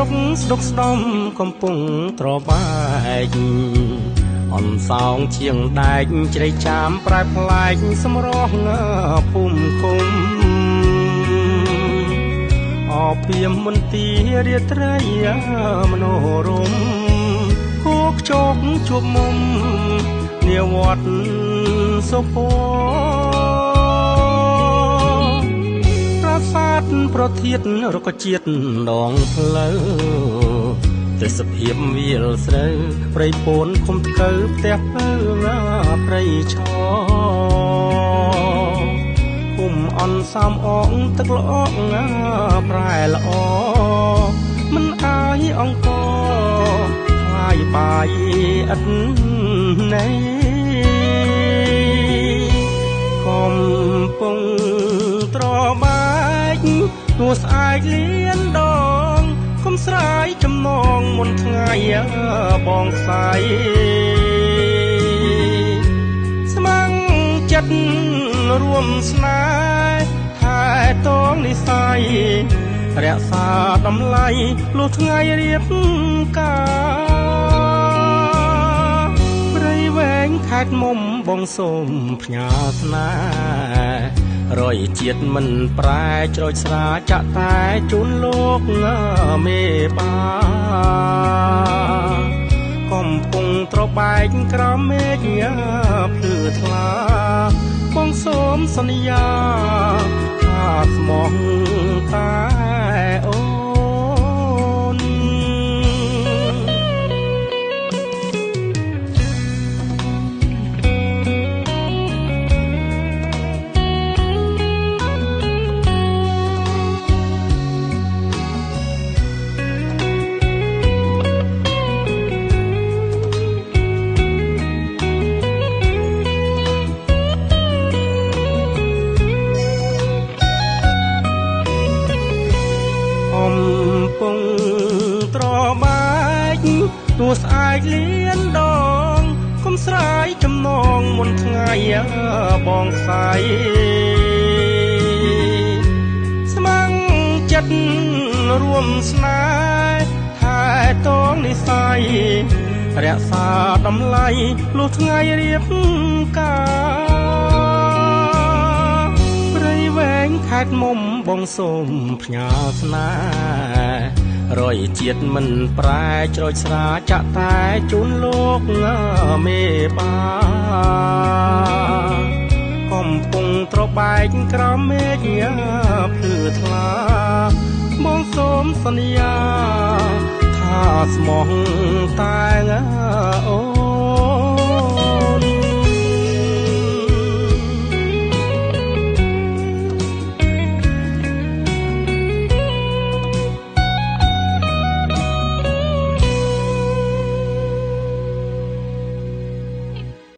រុកស្ដុកស្ដំកំពុងត្របែកអនសោងជាងដែកជ្រៃចាមប្រែប្លែកសម្រស់ភូមិគុំអពីមមន្ទីររាត្រីមនោរមគោកជោកជួបមុំនាវត្តសុពណ៌ប្រាសាទប្រធានរុក្ខជាតិដងផ្លូវទេសភាពវាលស្រូវព្រៃពូនឃុំថ្កូវផ្ទះពៅព្រៃឈរឃុំអន់សំអងទឹកល្អប្រែល្អមិនអាយអង្គថ្លៃបាយឥតណៃកំពុងត្របែកទួស្អែកលៀនដងគុំស្រាយចំណងមុនថ្ងៃបងស្័យស្មាំងចិត្តរួមស្នេហ៍ថែតងនិស័យរក្សាតម្លៃលុះថ្ងៃរៀបការព្រៃវែងខេត្តមុំបងសូមផ្ញើស្នេហ៍រយជាតិមិនប្រែច្រូចស្រាចាក់តែជូនលោកមេបាកំពុងត្របែកក្រោមមេឃភ្លឺថ្លាបងសូមសន្យាថាស្មោះតែអូនពុងត្របែកទួស្អែកលៀនដងគុំស្រាយចំណងមុនថ្ងៃបងស្័យស្មាំងចិត្តរួមស្នេហ៍ថែតងនិស័យរក្សាតម្លៃលុះថ្ងៃរៀបការព្រៃវែងខេត្តមុំបងសូមផ្ញើស្នេហ៍រយជាតិមិនប្រែច្រូចស្រាចាក់តែជូនលោកមេបាកំពុងត្របែកក្រោមមេឃភ្លឺថ្លាបងសូមសន្យាថាស្មោះតែអូ